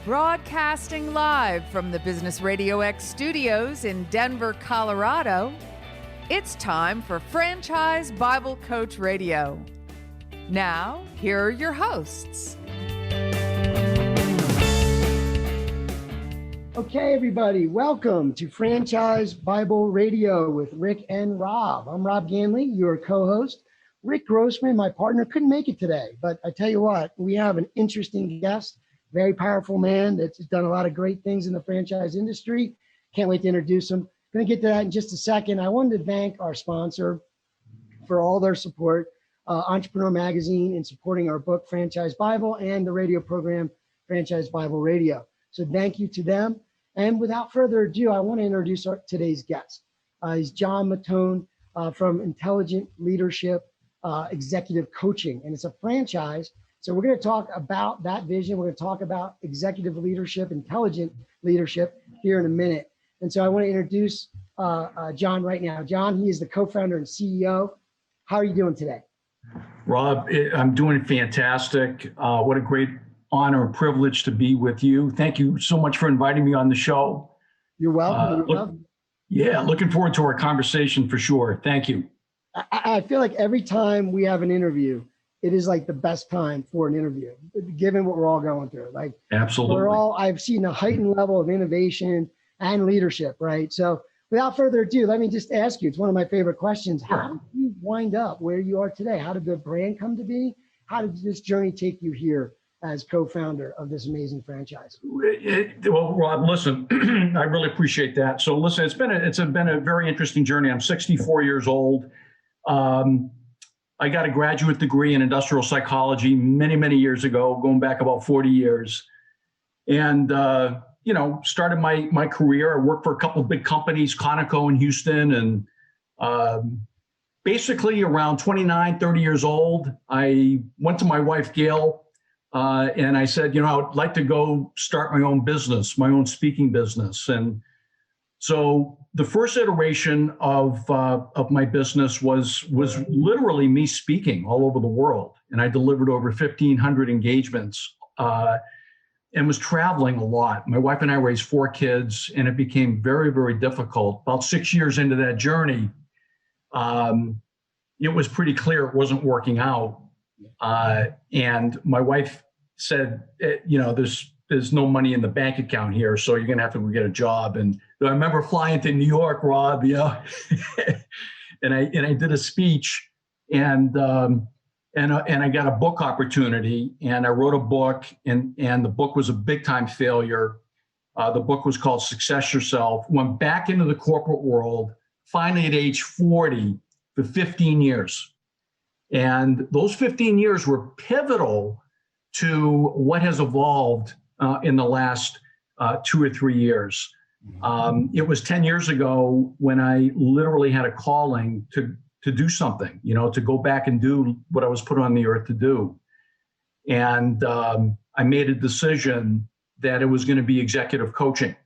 Broadcasting live from the Business RadioX studios in Denver, Colorado, it's time for Franchise Bible Coach Radio. Now, here are your hosts. Okay, everybody, welcome to Franchise Bible Radio with Rick and Rob. I'm Rob Ganley, your co-host. Rick Grossman, my partner, couldn't make it today, but I tell you what, we have an interesting guest, very powerful man that's done a lot of great things in the franchise industry. Can't wait to introduce him. Going to get to that in just a second. I wanted to thank our sponsor for all their support, Entrepreneur Magazine, in supporting our book, Franchise Bible, and the radio program, Franchise Bible Radio. So thank you to them. And without further ado, I want to introduce today's guest. He's John Mattone from Intelligent Leadership Executive Coaching, and it's a franchise. So we're going to talk about that vision. We're going to talk about executive leadership, intelligent leadership here in a minute. And so I want to introduce John right now. John, he is the co-founder and CEO. How are you doing today? Rob, I'm doing fantastic. What a great honor and privilege to be with you. Thank you so much for inviting me on the show. You're welcome. Looking forward to our conversation for sure. Thank you. I feel like every time we have an interview, it is like the best time for an interview, given what we're all going through. Like, absolutely, I've seen a heightened level of innovation and leadership, right? So without further ado, let me just ask you, it's one of my favorite questions. How did you wind up where you are today? How did the brand come to be? How did this journey take you here as co-founder of this amazing franchise? Well, Rob, listen, I really appreciate that. So listen, it's been a very interesting journey. I'm 64 years old. I got a graduate degree in industrial psychology many, many years ago, going back about 40 years. And, started my career. I worked for a couple of big companies, Conoco in Houston. And basically around 29, 30 years old, I went to my wife, Gail, and I said, I would like to go start my own business, my own speaking business. And so the first iteration of my business was literally me speaking all over the world. And I delivered over 1,500 engagements and was traveling a lot. My wife and I raised 4 kids, and it became very, very difficult. About 6 years into that journey, it was pretty clear it wasn't working out. And my wife said, there's no money in the bank account here, so you're going to have to go get a job. And I remember flying to New York, Rob, and I did a speech, and I got a book opportunity, and I wrote a book, and the book was a big time failure. The book was called Success Yourself. Went back into the corporate world, finally at age 40 for 15 years. And those 15 years were pivotal to what has evolved in the last 2 or 3 years. It was 10 years ago when I literally had a calling to do something, to go back and do what I was put on the earth to do. And I made a decision that it was going to be executive coaching.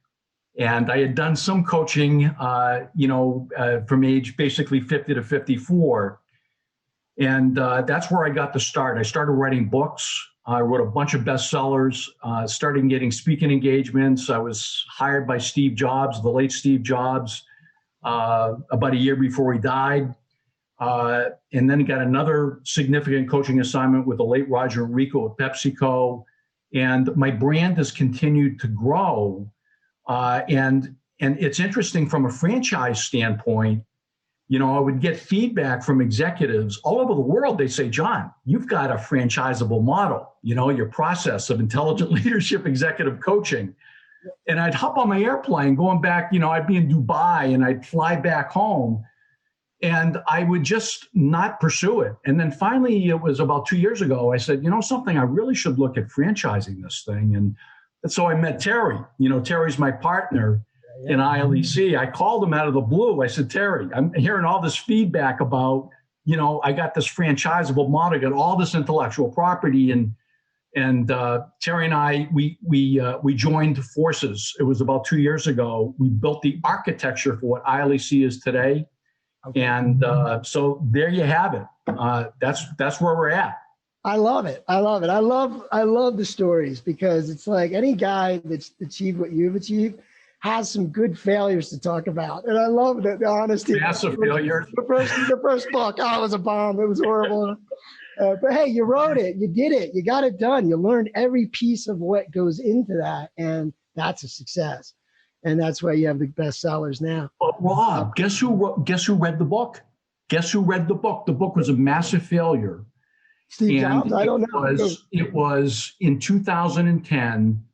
And I had done some coaching, from age basically 50 to 54. And that's where I got the start. I started writing books. I wrote a bunch of bestsellers, started getting speaking engagements. I was hired by Steve Jobs, the late Steve Jobs, about a year before he died. And then got another significant coaching assignment with the late Roger Enrico at PepsiCo. And my brand has continued to grow. And it's interesting from a franchise standpoint. I would get feedback from executives all over the world. They say, John, you've got a franchisable model, your process of intelligent leadership executive coaching. And I'd hop on my airplane going back, I'd be in Dubai and I'd fly back home and I would just not pursue it. And then finally, it was about 2 years ago, I said, something, I really should look at franchising this thing. And so I met Terry. Terry's my partner in ILEC. I called him out of the blue. I said, Terry, I'm hearing all this feedback about, I got this franchisable model, I got all this intellectual property, and Terry and I, we joined forces. It was about 2 years ago. We built the architecture for what ILEC is today. Okay. And so there you have it. That's where we're at. I love it. I love it. I love the stories, because it's like any guy that's achieved what you've achieved has some good failures to talk about. And I love the honesty. Massive failures. The first book, oh, it was a bomb. It was horrible. But hey, you wrote it. You did it. You got it done. You learned every piece of what goes into that. And that's a success. And that's why you have the best sellers now. Rob, guess who read the book? Guess who read the book? The book was a massive failure. Steve Jobs? I don't know. It was in 2010,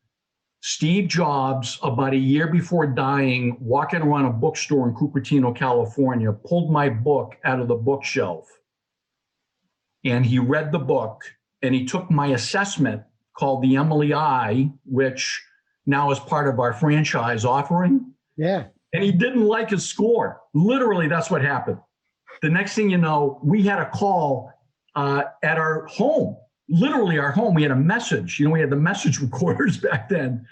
Steve Jobs, about a year before dying, walking around a bookstore in Cupertino, California, pulled my book out of the bookshelf. And he read the book, and he took my assessment called the Emily I, which now is part of our franchise offering. Yeah. And he didn't like his score. Literally, that's what happened. The next thing you know, we had a call at our home, literally our home. We had a message, we had the message recorders back then.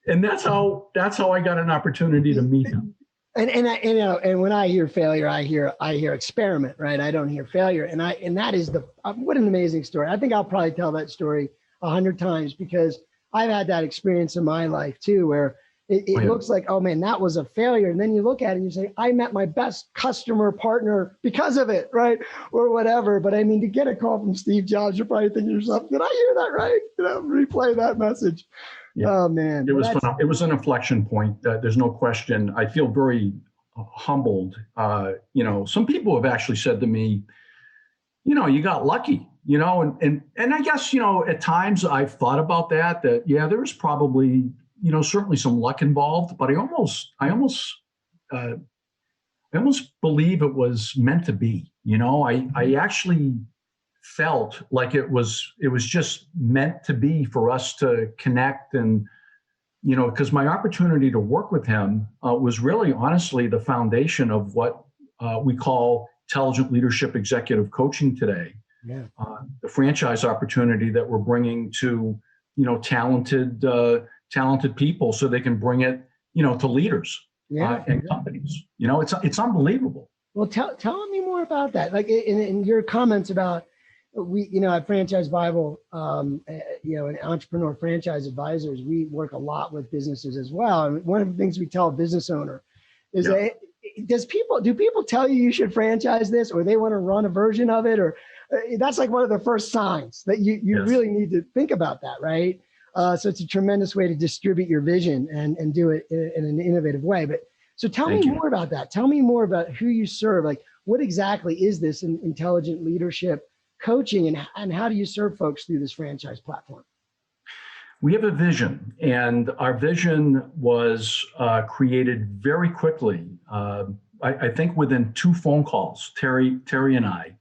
And that's how I got an opportunity to meet him. And when I hear failure, I hear experiment, right? I don't hear failure. And that is what an amazing story. I think I'll probably tell that story 100 times, because I've had that experience in my life too, where it looks like, oh man, that was a failure. And then you look at it and you say, I met my best customer partner because of it, right? Or whatever. But I mean, to get a call from Steve Jobs, you're probably thinking to yourself, did I hear that right? Replay that message. Yeah. Oh man. It was an inflection point. There's no question. I feel very humbled. Some people have actually said to me, you got lucky, and I guess, at times I've thought about that, there was probably, certainly some luck involved, but I almost believe it was meant to be. I actually felt like it was just meant to be for us to connect, and because my opportunity to work with him was really honestly the foundation of what we call intelligent leadership executive coaching today. Yeah. The franchise opportunity that we're bringing to talented people, so they can bring it, to leaders and companies. It's unbelievable. Well, tell me more about that. Like in your comments about, at Franchise Bible, and Entrepreneur Franchise Advisors, we work a lot with businesses as well. And one of the things we tell a business owner is that do people tell you should franchise this, or they want to run a version of it, or that's like one of the first signs that you really need to think about that, right? So it's a tremendous way to distribute your vision and do it in an innovative way. But so tell me more about that. Tell me more about who you serve. Like, what exactly is this intelligent leadership coaching, and how do you serve folks through this franchise platform? We have a vision, and our vision was created very quickly. I think within 2 phone calls, Terry and I,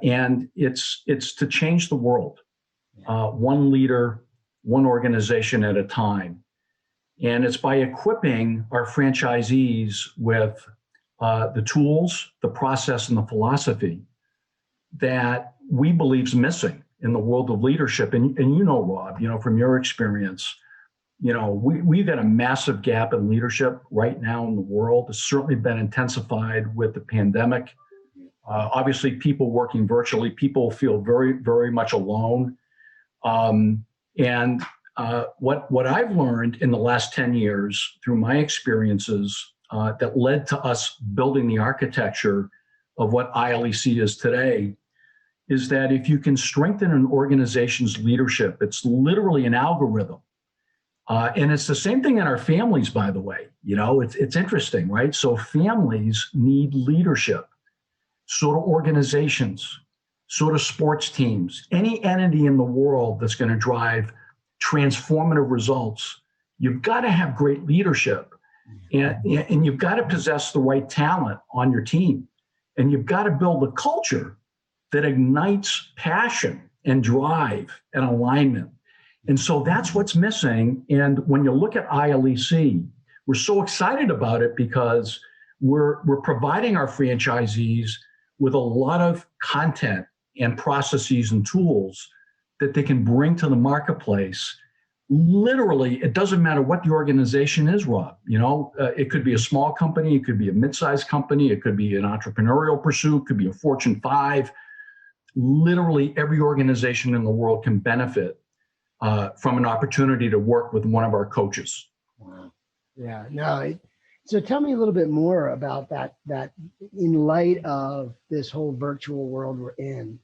and it's to change the world. One leader, one organization at a time. And it's by equipping our franchisees with the tools, the process, and the philosophy that we believe is missing in the world of leadership. And Rob, from your experience, we've got a massive gap in leadership right now in the world. It's certainly been intensified with the pandemic. Obviously, people working virtually, people feel very, very much alone. What I've learned in the last 10 years through my experiences that led to us building the architecture of what ILEC is today is that if you can strengthen an organization's leadership, it's literally an algorithm. And it's the same thing in our families, by the way. It's interesting, right? So families need leadership. So do organizations. So do sports teams. Any entity in the world that's going to drive transformative results, you've got to have great leadership, and you've got to possess the right talent on your team, and you've got to build a culture that ignites passion and drive and alignment. And so that's what's missing. And when you look at ILEC, we're so excited about it because we're providing our franchisees with a lot of content and processes and tools that they can bring to the marketplace. Literally, it doesn't matter what the organization is, Rob. It could be a small company, it could be a mid-sized company, it could be an entrepreneurial pursuit, it could be a Fortune 5. literally every organization in the world can benefit from an opportunity to work with one of our coaches. Wow. Yeah. No. So tell me a little bit more about that in light of this whole virtual world we're in,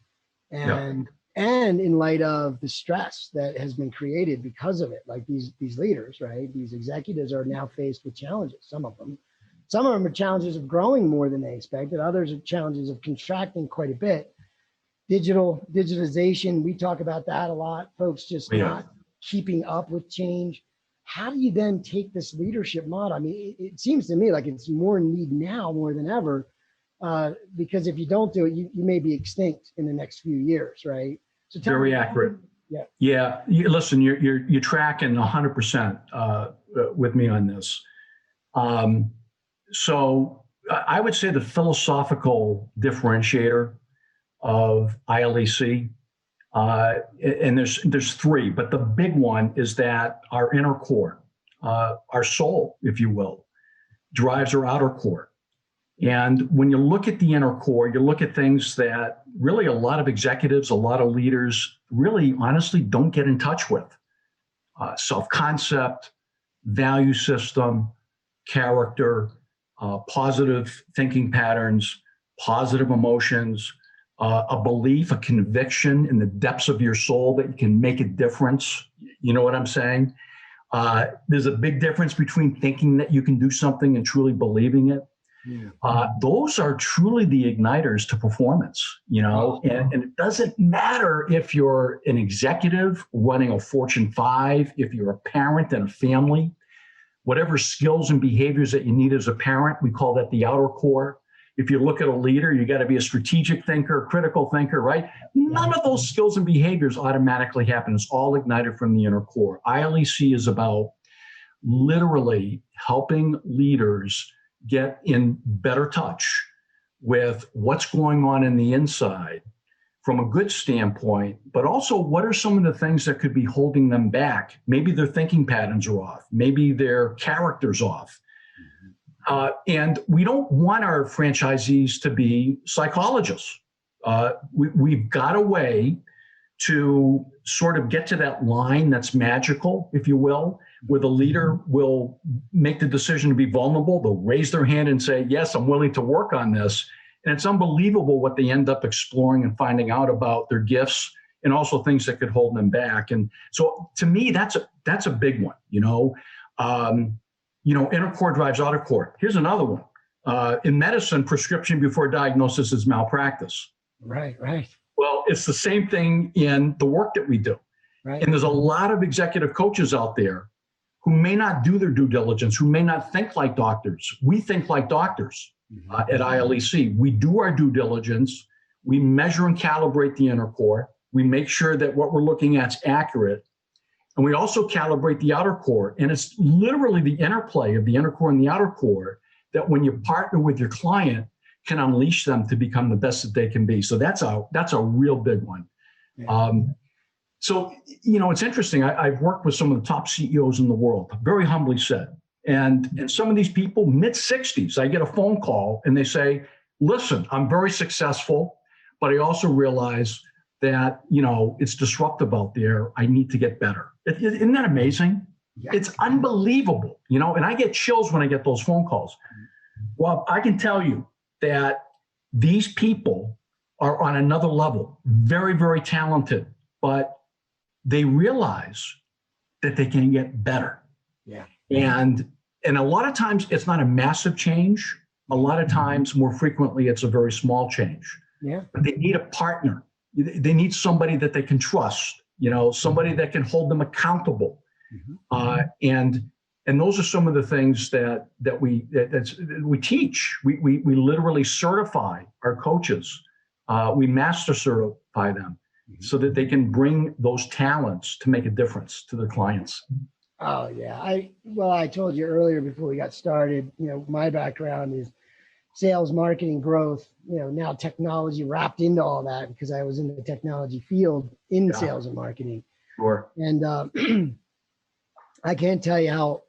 and in light of the stress that has been created because of it, like these leaders, right? These executives are now faced with challenges. Some of them are challenges of growing more than they expected. Others are challenges of contracting quite a bit. Digitalization, we talk about that a lot. Folks just not keeping up with change. How do you then take this leadership model? I mean, it seems to me like it's more in need now more than ever, because if you don't do it, you may be extinct in the next few years, right? So very accurate. Yeah. Yeah. Listen, you're tracking 100% with me on this. So I would say the philosophical differentiator of ILEC, and there's three, but the big one is that our inner core, our soul, if you will, drives our outer core. And when you look at the inner core, you look at things that really a lot of executives, a lot of leaders really honestly don't get in touch with. Self-concept, value system, character, positive thinking patterns, positive emotions, a belief, a conviction in the depths of your soul that you can make a difference. You know what I'm saying? There's a big difference between thinking that you can do something and truly believing it. Those are truly the igniters to performance, and it doesn't matter if you're an executive running a Fortune 5, if you're a parent and a family, whatever skills and behaviors that you need as a parent, we call that the outer core. If you look at a leader, you got to be a strategic thinker, critical thinker, right? None of those skills and behaviors automatically happen. It's all ignited from the inner core. ILEC is about literally helping leaders get in better touch with what's going on in the inside from a good standpoint, but also what are some of the things that could be holding them back? Maybe their thinking patterns are off. Maybe their character's off. And we don't want our franchisees to be psychologists. We've got a way to sort of get to that line that's magical, if you will, where the leader will make the decision to be vulnerable. They'll raise their hand and say, yes, I'm willing to work on this. And it's unbelievable what they end up exploring and finding out about their gifts and also things that could hold them back. And so to me, that's a big one, inner core drives outer core. Here's another one. In medicine, prescription before diagnosis is malpractice. Right. Well, it's the same thing in the work that we do. Right. And there's a lot of executive coaches out there who may not do their due diligence, who may not think like doctors. We think like doctors at ILEC. We do our due diligence. We measure and calibrate the inner core. We make sure that what we're looking at is accurate. And we also calibrate the outer core. And it's literally the interplay of the inner core and the outer core that when you partner with your client can unleash them to become the best that they can be. So that's a real big one. Yeah. So, it's interesting. I've worked with some of the top CEOs in the world, very humbly said. And some of these people, mid-60s, I get a phone call and they say, listen, I'm very successful, but I also realize that, it's disruptive out there. I need to get better. Isn't that amazing? Yeah. It's unbelievable, and I get chills when I get those phone calls. Well, I can tell you that these people are on another level, very, very talented, but they realize that they can get better. Yeah. And a lot of times it's not a massive change. A lot of times, more frequently, it's a very small change. Yeah. But they need a partner. They need somebody that they can trust, somebody that can hold them accountable. And those are some of the things that we teach. We literally certify our coaches. We master certify them so that they can bring those talents to make a difference to their clients. Oh yeah. I told you earlier before we got started, my background is sales, marketing, growth, now technology wrapped into all that because I was in the technology field in sales and marketing. Sure. And I can't tell you how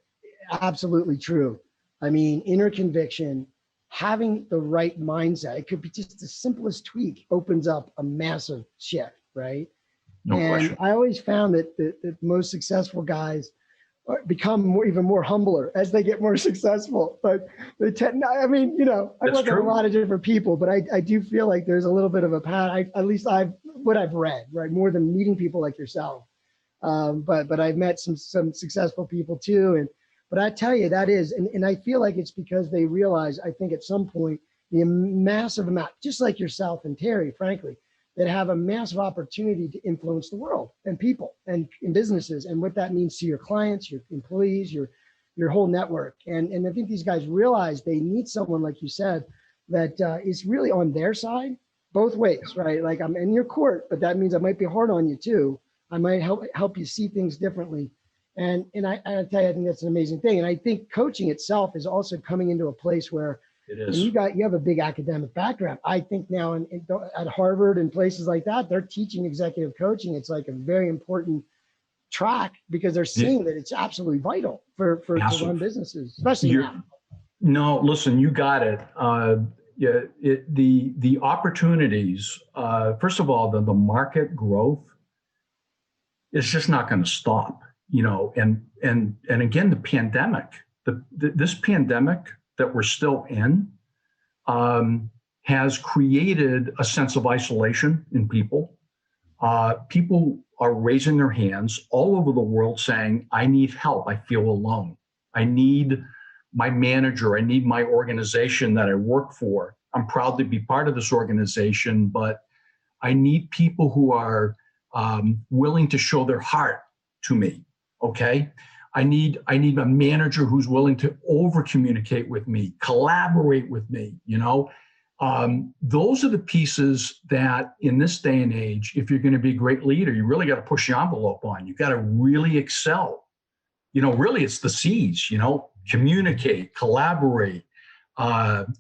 absolutely true. I mean, inner conviction having the right mindset, it could be just the simplest tweak, opens up a massive shift, right? No question. I always found that the most successful guys become even more humbler as they get more successful. But I mean, you know, I work with a lot of different people, but I do feel like there's a little bit of a pattern. At least what I've read, right, more than meeting people like yourself. But I've met some successful people too, but I tell you that is, and I feel like it's because they realize, I think at some point, the massive amount, just like yourself and Terry, frankly, that have a massive opportunity to influence the world and people and businesses, and what that means to your clients, your employees, your whole network. And I think these guys realize they need someone, like you said, that is really on their side, both ways, right? Like, I'm in your court, but that means I might be hard on you too. I might help you see things differently. And I tell you, I think that's an amazing thing. And I think coaching itself is also coming into a place where it is. You have a big academic background. I think now at Harvard and places like that, they're teaching executive coaching. It's like a very important track because they're seeing that it's absolutely vital to run businesses, especially now. No, listen, you got it. The opportunities. First of all, the market growth is just not going to stop. You know, and again, the pandemic. This pandemic that we're still in has created a sense of isolation in people. People are raising their hands all over the world saying, I need help. I feel alone. I need my manager. I need my organization that I work for. I'm proud to be part of this organization, but I need people who are willing to show their heart to me. Okay. I need a manager who's willing to over communicate with me, collaborate with me, you know. Those are the pieces that in this day and age, if you're going to be a great leader, you really got to push the envelope on. You got to really excel. You know, really it's the C's, you know, communicate, collaborate,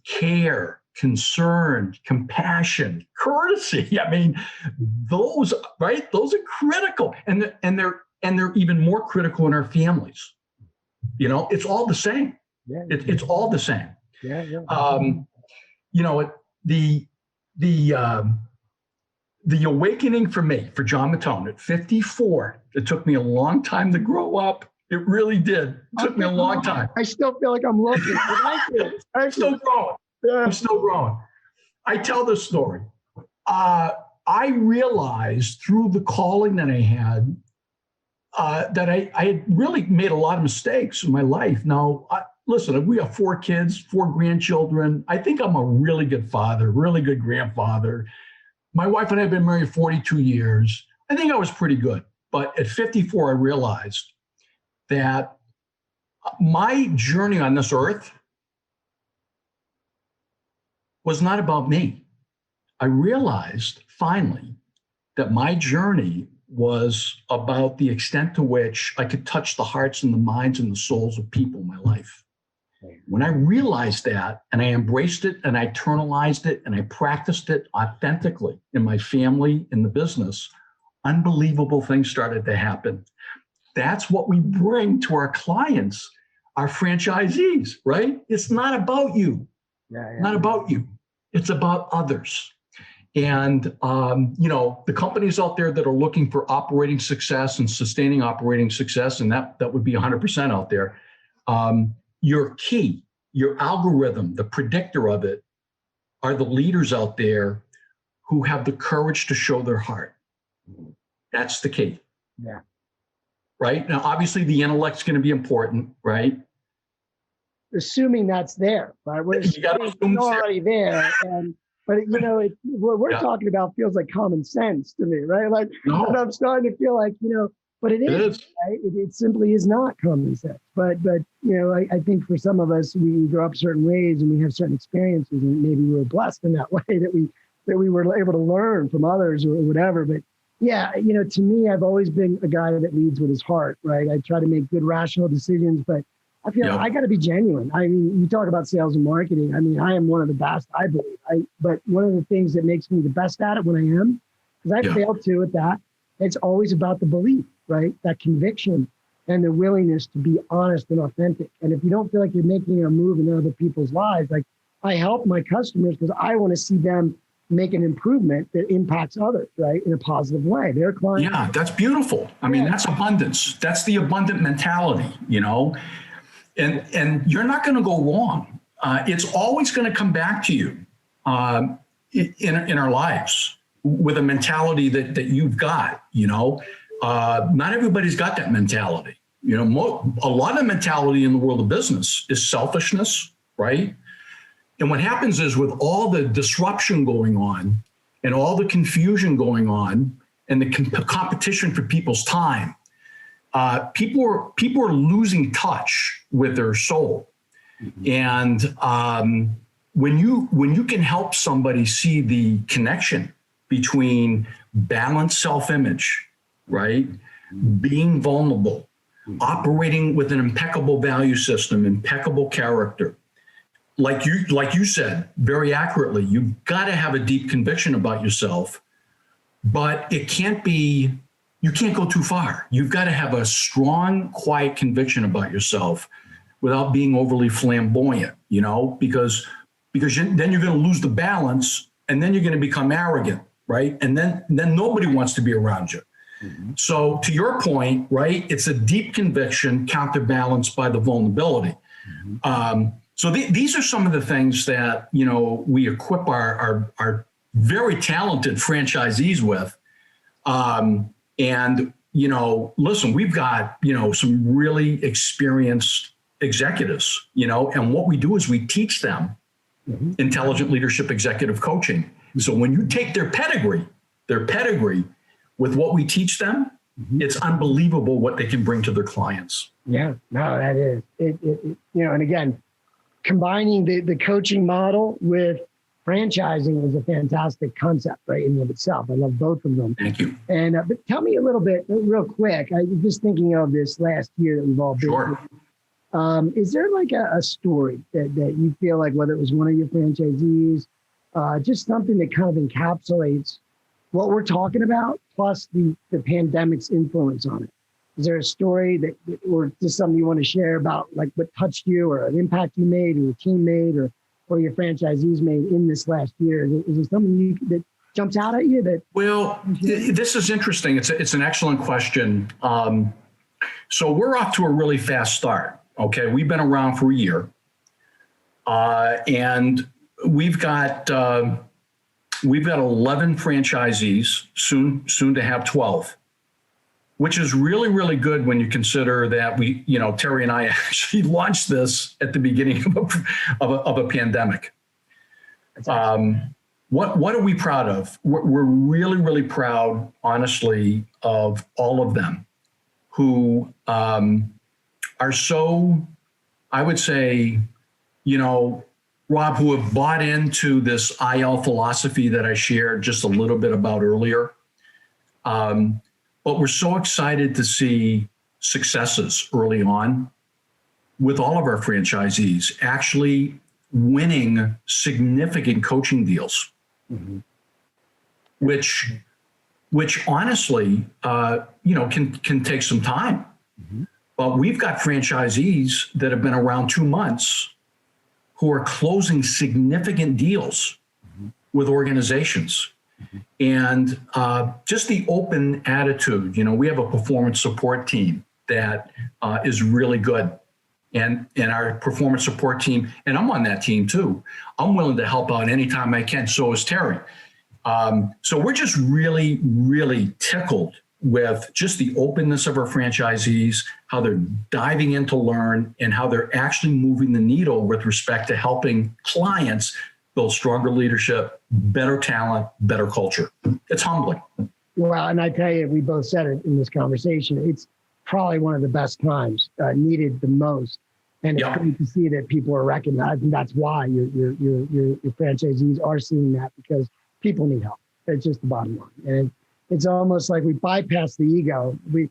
care, concern, compassion, courtesy. I mean, those are critical. And they're even more critical in our families. You know, it's all the same. Yeah. It's all the same. Yeah. You know, the awakening for me, for John Mattone at 54, it took me a long time to grow up. It really did. It took me a long time. I still feel like I'm looking. I'm still growing. Yeah. I'm still growing. I tell this story. I realized through the calling that I had, that I had really made a lot of mistakes in my life. Now, listen, we have 4 kids, 4 grandchildren. I think I'm a really good father, really good grandfather. My wife and I have been married 42 years. I think I was pretty good. But at 54, I realized that my journey on this earth was not about me. I realized finally that my journey was about the extent to which I could touch the hearts and the minds and the souls of people in my life. When I realized that, and I embraced it and I internalized it and I practiced it authentically in my family, in the business, unbelievable things started to happen. That's what we bring to our clients, our franchisees, right? It's not about you. Not about you. It's about others. And, you know, the companies out there that are looking for operating success and sustaining operating success, and that would be 100% out there, your key, your algorithm, the predictor of it, are the leaders out there who have the courage to show their heart. That's the key. Yeah. Right? Now, obviously, the intellect's going to be important, right? Assuming that's there, right? You got to assume it's already there. But, you know, what we're talking about feels like common sense to me, right? Like, and I'm starting to feel like, you know, but it is. Right? It simply is not common sense. But you know, I think for some of us, we grow up certain ways and we have certain experiences, and maybe we were blessed in that way that we were able to learn from others or whatever. But yeah, you know, to me, I've always been a guy that leads with his heart, right? I try to make good, rational decisions, but I feel I got to be genuine. I mean, you talk about sales and marketing. I mean, I am one of the best, I believe. But one of the things that makes me the best at it when I am, because I failed too at that, it's always about the belief, right? That conviction and the willingness to be honest and authentic. And if you don't feel like you're making a move in other people's lives, like I help my customers because I want to see them make an improvement that impacts others, right, in a positive way. Their clients. Yeah, that's beautiful. I mean, that's abundance. That's the abundant mentality, and you're not going to go wrong. It's always going to come back to you in our lives with a mentality that you've got. Not everybody's got that mentality. A lot of mentality in the world of business is selfishness, right? And what happens is with all the disruption going on and all the confusion going on and the competition for people's time, people are losing touch with their soul. And when you can help somebody see the connection between balanced self-image, right, being vulnerable, operating with an impeccable value system, impeccable character, like you said very accurately, you've got to have a deep conviction about yourself, but you can't go too far. You've got to have a strong, quiet conviction about yourself without being overly flamboyant, because then you're going to lose the balance and then you're going to become arrogant, right? And then nobody wants to be around you. Mm-hmm. So to your point, right, it's a deep conviction counterbalanced by the vulnerability. Mm-hmm. So these are some of the things that, we equip our very talented franchisees with. And, listen, we've got, some really experienced executives, and what we do is we teach them intelligent leadership executive coaching. So when you take their pedigree with what we teach them, it's unbelievable what they can bring to their clients. Yeah, no, that is it. And again, combining the coaching model with franchising is a fantastic concept, right, in and of itself. I love both of them. Thank you. And but tell me a little bit, real quick. I was just thinking of this last year that we've all been through. Is there like a story that you feel like, whether it was one of your franchisees, just something that kind of encapsulates what we're talking about, plus the pandemic's influence on it? Is there a story that, or just something you want to share about, like what touched you, or an impact you made, or your team made, or your franchisees made in this last year? Is there something that jumps out at you? Well, this is interesting. It's an excellent question. So we're off to a really fast start. Okay, we've been around for a year, and we've got 11 franchisees, soon to have 12. Which is really, really good when you consider that we, Terry and I actually launched this at the beginning of a pandemic. What are we proud of? We're really, really proud, honestly, of all of them who are so, I would say, Rob, who have bought into this IL philosophy that I shared just a little bit about earlier. But we're so excited to see successes early on with all of our franchisees actually winning significant coaching deals, which honestly, can take some time. But we've got franchisees that have been around 2 months who are closing significant deals with organizations. And just the open attitude, we have a performance support team that is really good. And our performance support team, and I'm on that team too, I'm willing to help out anytime I can. So is Terry. So we're just really, really tickled with just the openness of our franchisees, how they're diving in to learn, and how they're actually moving the needle with respect to helping clients build stronger leadership, better talent, better culture. It's humbling. Well, and I tell you, we both said it in this conversation, it's probably one of the best times, needed the most. And it's great to see that people are recognizing. That's why your franchisees are seeing that, because people need help. It's just the bottom line. And it's almost like we bypass the ego. We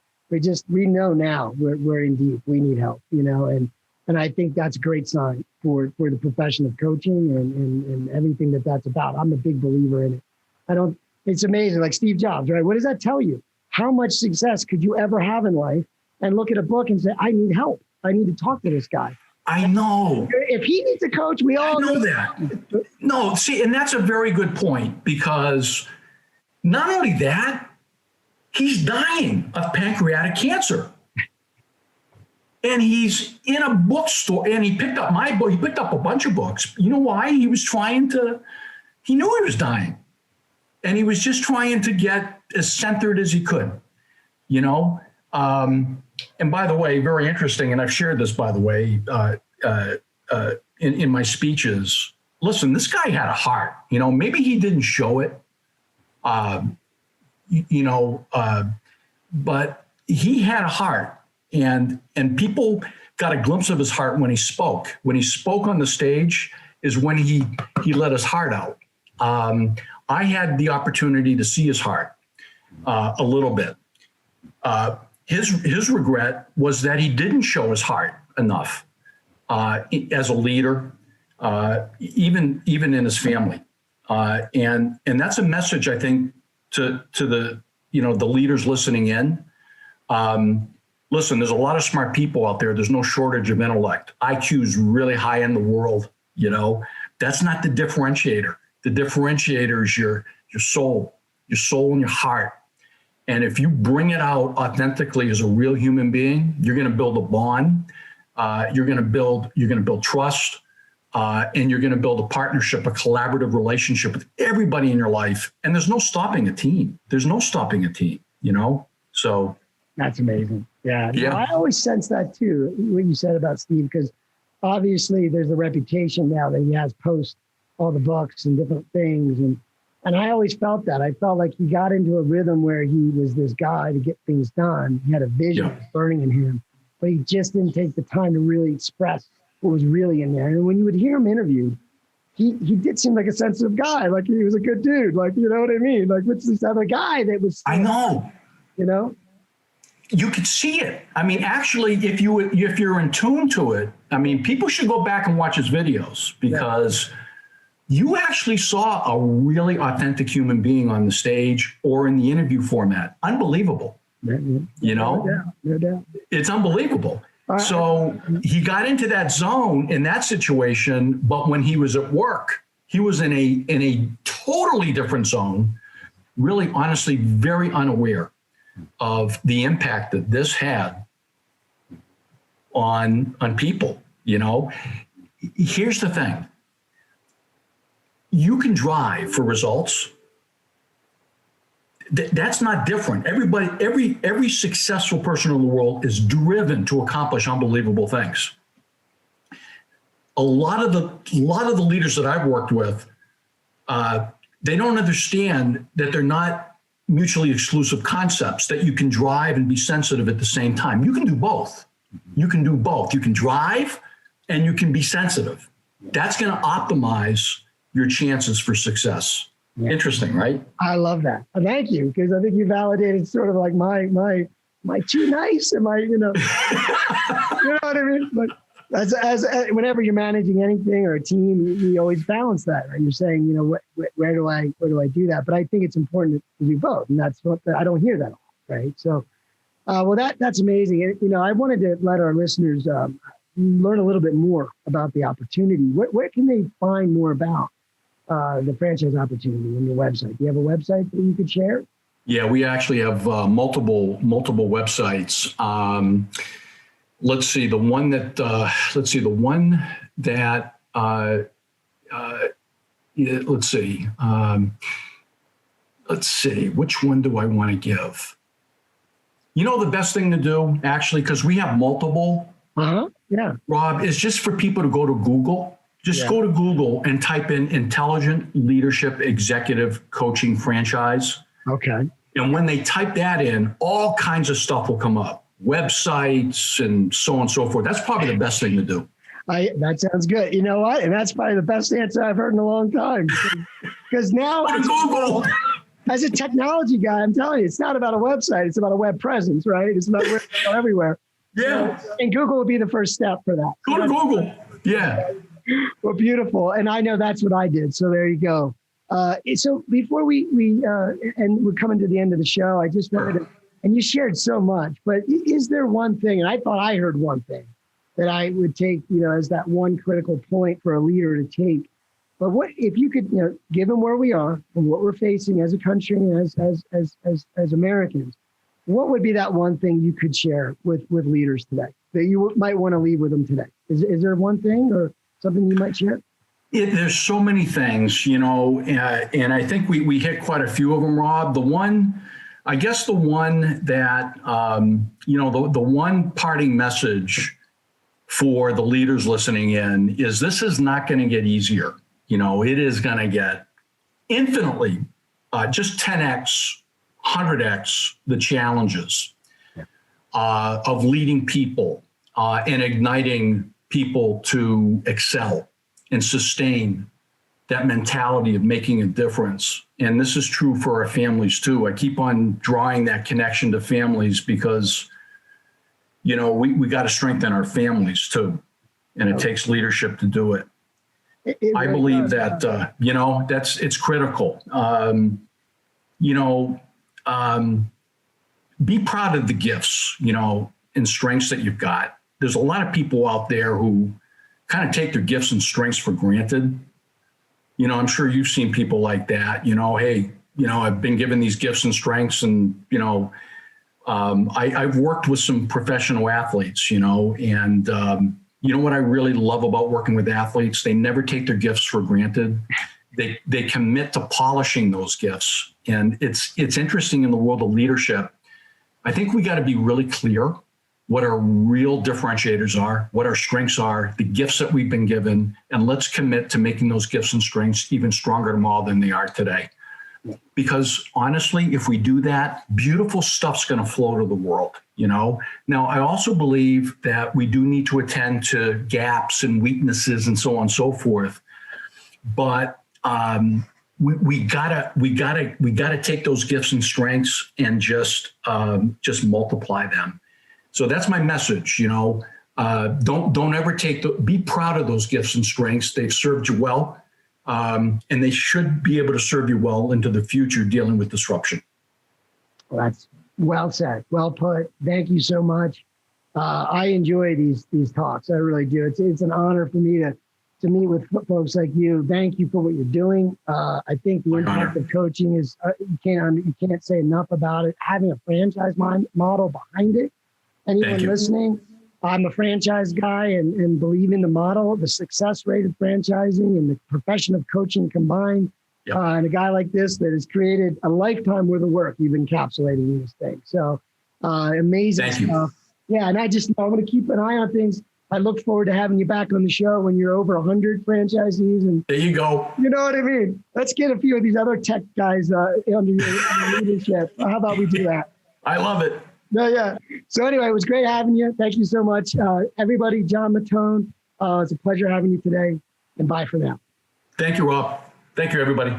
know now we're in deep. We need help, and I think that's a great sign for the profession of coaching and everything that's about. I'm a big believer in it. It's amazing, like Steve Jobs, right? What does that tell you? How much success could you ever have in life and look at a book and say, I need help. I need to talk to this guy. I know. If he needs a coach, we all know that. No, see, and that's a very good point, because not only that, he's dying of pancreatic cancer. And he's in a bookstore, and he picked up my book. He picked up a bunch of books. You know why? He knew he was dying. And he was just trying to get as centered as he could, you know? And by the way, very interesting, and I've shared this, by the way, in my speeches. Listen, this guy had a heart. You know, maybe he didn't show it, but he had a heart, and people got a glimpse of his heart when he spoke. When he spoke on the stage is when he let his heart out. I had the opportunity to see his heart a little bit. His regret was that he didn't show his heart enough as a leader, even in his family. And that's a message, I think, to the leaders listening in. Listen, there's a lot of smart people out there. There's no shortage of intellect. IQ's really high in the world. You know, that's not the differentiator. The differentiator is your soul and your heart. And if you bring it out authentically as a real human being, you're going to build a bond. You're going to build trust, and you're going to build a partnership, a collaborative relationship with everybody in your life. And there's no stopping a team. You know? So that's amazing. Yeah. Yeah. No, I always sense that too, what you said about Steve, because obviously there's a reputation now that he has post all the books and different things. And I always felt that. I felt like he got into a rhythm where he was this guy to get things done. He had a vision that was burning in him, but he just didn't take the time to really express what was really in there. And when you would hear him interviewed, he did seem like a sensitive guy. Like he was a good dude. Like, you know what I mean? Like, what's this other guy that was? I know. You know? You could see it. I mean, actually, if you're in tune to it, I mean, people should go back and watch his videos, because you actually saw a really authentic human being on the stage or in the interview format. Unbelievable. You know? No doubt. It's unbelievable. So he got into that zone in that situation, but when he was at work, he was in a totally different zone, really, honestly, very unaware of the impact that this had on people. You know, here's the thing. You can drive for results. That's not different. Every successful person in the world is driven to accomplish unbelievable things. A lot of the leaders that I've worked with, they don't understand that they're not mutually exclusive concepts, that you can drive and be sensitive at the same time. You can do both. You can drive and you can be sensitive. That's going to optimize your chances for success. Yeah. Interesting, right? I love that. Thank you, because I think you validated sort of like my too nice and you know what I mean? But as whenever you're managing anything or a team, you always balance that, right? You're saying, you know, where do I do that? But I think it's important to do both, and that's what I don't hear that, right? So, well, that's amazing. And, you know, I wanted to let our listeners learn a little bit more about the opportunity. Where can they find more about the franchise opportunity on your website? Do you have a website that you could share? Yeah, we actually have multiple websites. Let's see, the one that let's see, which one do I want to give? You know, the best thing to do, actually, because we have multiple, yeah, Rob, is just for people to go to Google. Go to Google and type in Intelligent Leadership Executive Coaching Franchise. Okay. And when they type that in, all kinds of stuff will come up. Websites and so on and so forth. That's probably the best thing to do. That sounds good. You know what? And that's probably the best answer I've heard in a long time. Because now, Google. As a technology guy, I'm telling you, it's not about a website. It's about a web presence, right? It's about where you go everywhere. Yeah. So, and Google would be the first step for that. Go to Google. Yeah. Well, beautiful. And I know that's what I did. So there you go. So before we and we're coming to the end of the show, I just wanted to, and you shared so much, but is there one thing, and I thought I heard one thing that I would take, as that one critical point for a leader to take. But what if you could, given where we are and what we're facing as a country and as Americans, what would be that one thing you could share with leaders today that you might want to leave with them today? Is there one thing or something you might share? There's so many things, and I think we hit quite a few of them, Rob. The one that, the one parting message for the leaders listening in is this is not going to get easier. It is going to get infinitely, just 10x, 100x the challenges of leading people and igniting people to excel and sustain that mentality of making a difference. And this is true for our families too. I keep on drawing that connection to families because, we got to strengthen our families too. And it takes leadership to do it. I believe that, it's critical. Be proud of the gifts, and strengths that you've got. There's a lot of people out there who kind of take their gifts and strengths for granted. I'm sure you've seen people like that, hey, I've been given these gifts and strengths and, I've worked with some professional athletes, and what I really love about working with athletes, they never take their gifts for granted. They commit to polishing those gifts. And it's interesting in the world of leadership. I think we got to be really clear what our real differentiators are, what our strengths are, the gifts that we've been given, and let's commit to making those gifts and strengths even stronger tomorrow than they are today. Because honestly, if we do that, beautiful stuff's going to flow to the world, Now, I also believe that we do need to attend to gaps and weaknesses and so on and so forth. But we gotta take those gifts and strengths and just multiply them. So that's my message. Don't ever be proud of those gifts and strengths. They've served you well. And they should be able to serve you well into the future dealing with disruption. Well, that's well said. Well put. Thank you so much. I enjoy these talks. I really do. It's an honor for me to meet with folks like you. Thank you for what you're doing. I think the impact of coaching is you can't say enough about it. Having a franchise model behind it. Anyone listening, I'm a franchise guy and believe in the model, the success rate of franchising and the profession of coaching combined. Yep. And a guy like this that has created a lifetime worth of work, you've encapsulating these things. So amazing stuff. Yeah, and I'm going to keep an eye on things. I look forward to having you back on the show when you're over 100 franchisees. And there you go. You know what I mean? Let's get a few of these other tech guys under your leadership. How about we do that? I love it. Yeah. So anyway, it was great having you. Thank you so much. Everybody, John Mattone, it's a pleasure having you today. And bye for now. Thank you, Rob. Thank you, everybody.